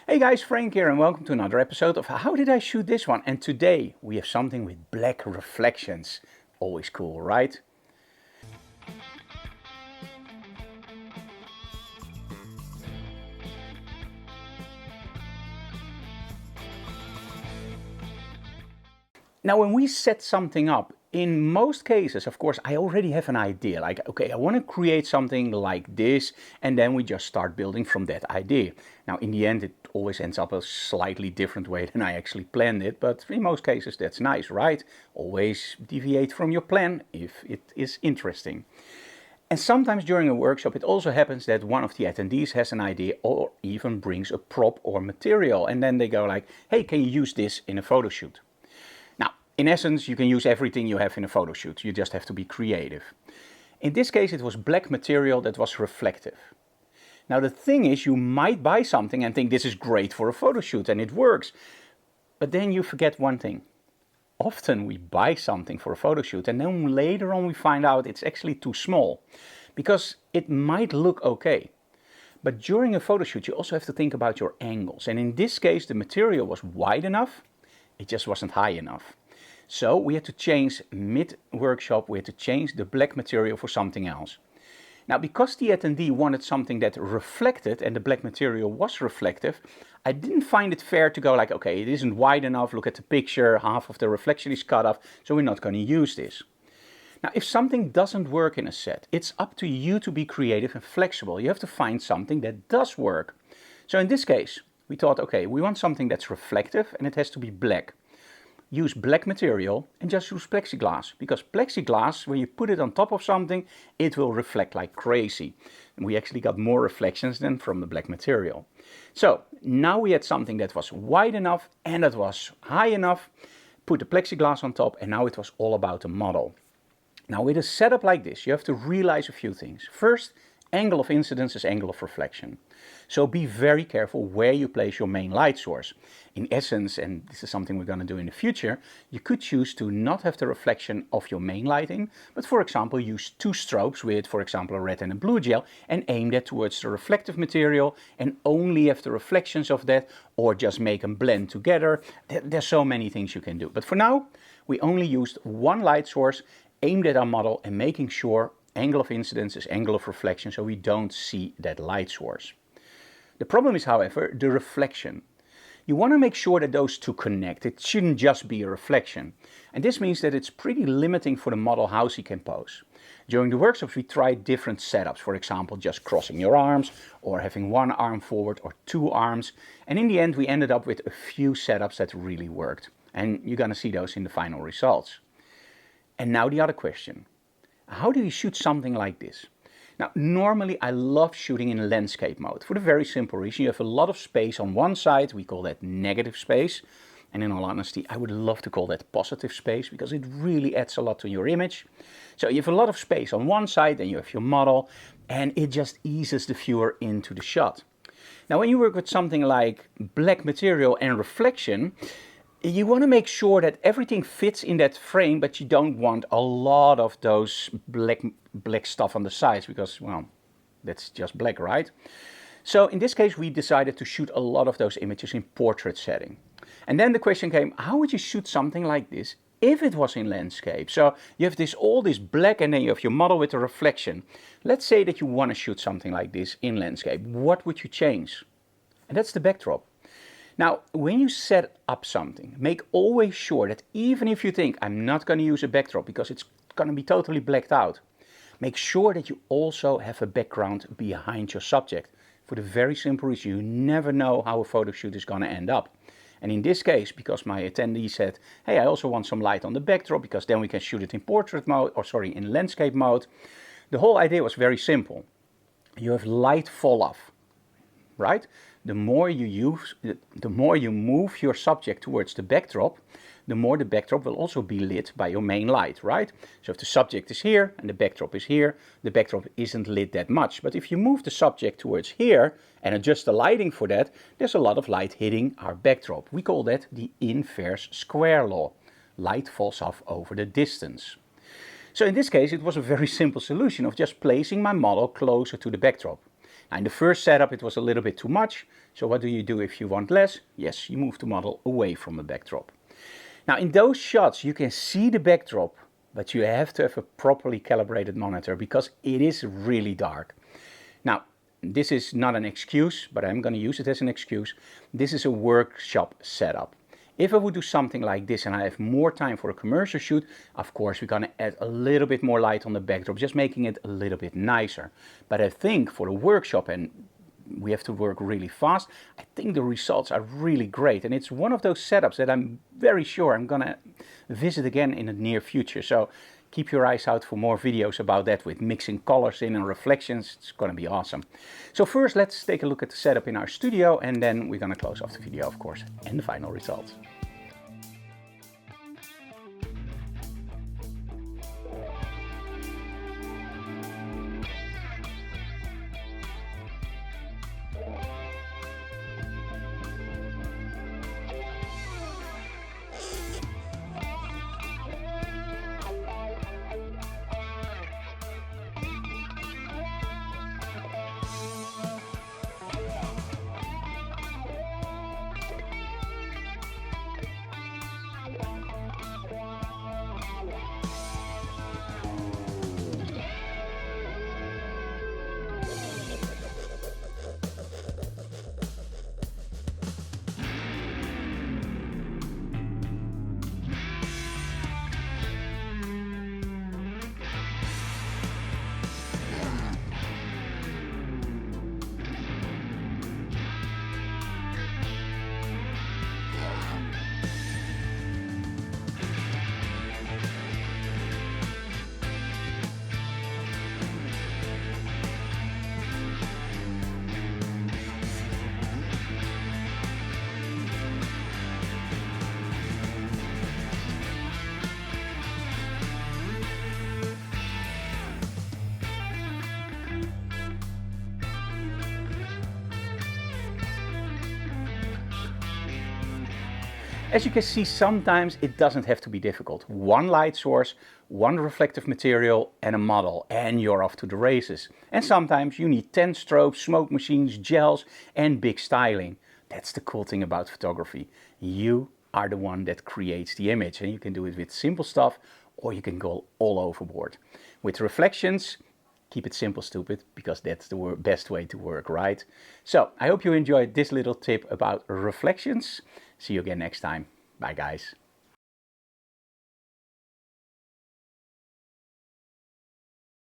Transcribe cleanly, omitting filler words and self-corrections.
Hey guys, Frank here and welcome to another episode of How Did I Shoot This One? And today we have something with black reflections. Always cool, right? Now when we set something up, in most cases, of course, I already have an idea. Like, okay, I want to create something like this, and then we just start building from that idea. Now, in the end, it always ends up a slightly different way than I actually planned it, but in most cases, that's nice, right? Always deviate from your plan if it is interesting. And sometimes during a workshop, it also happens that one of the attendees has an idea or even brings a prop or material, and then they go like, hey, can you use this in a photo shoot? In essence, you can use everything you have in a photo shoot. You just have to be creative. In this case, it was black material that was reflective. Now, the thing is, you might buy something and think this is great for a photo shoot and it works. But then you forget one thing. Often we buy something for a photo shoot and then later on we find out it's actually too small. Because it might look okay. But during a photo shoot, you also have to think about your angles. And in this case, the material was wide enough. It just wasn't high enough. So we had to change mid-workshop, we had to change the black material for something else. Now, because the attendee wanted something that reflected and the black material was reflective, I didn't find it fair to go like, okay, it isn't wide enough, look at the picture, half of the reflection is cut off, so we're not going to use this. Now, if something doesn't work in a set, it's up to you to be creative and flexible. You have to find something that does work. So in this case, we thought, okay, we want something that's reflective and it has to be black. Use black material and just use plexiglass, because plexiglass, when you put it on top of something, it will reflect like crazy. And we actually got more reflections than from the black material. So now we had something that was wide enough and that was high enough, put the plexiglass on top, and now it was all about the model. Now with a setup like this, you have to realize a few things. First, angle of incidence is angle of reflection. So be very careful where you place your main light source. In essence, and this is something we're going to do in the future, you could choose to not have the reflection of your main lighting, but for example use two strobes with, for example, a red and a blue gel and aim that towards the reflective material and only have the reflections of that, or just make them blend together. There's so many things you can do. But for now, we only used one light source, aimed at our model and making sure angle of incidence is angle of reflection, so we don't see that light source. The problem is, however, the reflection. You want to make sure that those two connect. It shouldn't just be a reflection. And this means that it's pretty limiting for the model how he can pose. During the workshops, we tried different setups. For example, just crossing your arms, or having one arm forward, or two arms. And in the end, we ended up with a few setups that really worked. And you're going to see those in the final results. And now the other question. How do you shoot something like this? Now, normally I love shooting in landscape mode for the very simple reason you have a lot of space on one side. We call that negative space. And in all honesty, I would love to call that positive space because it really adds a lot to your image. So you have a lot of space on one side, then you have your model, and it just eases the viewer into the shot. Now, when you work with something like black material and reflection, you want to make sure that everything fits in that frame, but you don't want a lot of those black stuff on the sides because, well, that's just black, right? So in this case, we decided to shoot a lot of those images in portrait setting. And then the question came, how would you shoot something like this if it was in landscape? So you have all this black and then you have your model with a reflection. Let's say that you want to shoot something like this in landscape. What would you change? And that's the backdrop. Now, when you set up something, make always sure that even if you think I'm not going to use a backdrop because it's going to be totally blacked out, make sure that you also have a background behind your subject. For the very simple reason, you never know how a photo shoot is going to end up. And in this case, because my attendee said, hey, I also want some light on the backdrop because then we can shoot it in portrait mode, in landscape mode. The whole idea was very simple. You have light fall off, right? The more you move your subject towards the backdrop, the more the backdrop will also be lit by your main light, right? So if the subject is here and the backdrop is here, the backdrop isn't lit that much. But if you move the subject towards here and adjust the lighting for that, there's a lot of light hitting our backdrop. We call that the inverse square law. Light falls off over the distance. So in this case, it was a very simple solution of just placing my model closer to the backdrop. Now in the first setup it was a little bit too much, so what do you do if you want less? Yes, you move the model away from the backdrop. Now in those shots you can see the backdrop, but you have to have a properly calibrated monitor because it is really dark. Now this is not an excuse, but I'm going to use it as an excuse. This is a workshop setup. If I would do something like this and I have more time for a commercial shoot, of course we're going to add a little bit more light on the backdrop, just making it a little bit nicer. But I think for a workshop, and we have to work really fast, I think the results are really great. And it's one of those setups that I'm very sure I'm going to visit again in the near future. So keep your eyes out for more videos about that with mixing colors in and reflections. It's going to be awesome. So first let's take a look at the setup in our studio, and then we're going to close off the video, of course, and the final results. As you can see, sometimes it doesn't have to be difficult. One light source, one reflective material and a model, and you're off to the races. And sometimes you need 10 strobes, smoke machines, gels and big styling. That's the cool thing about photography. You are the one that creates the image, and you can do it with simple stuff or you can go all overboard. With reflections, keep it simple, stupid, because that's the best way to work, right? So I hope you enjoyed this little tip about reflections. See you again next time. Bye, guys.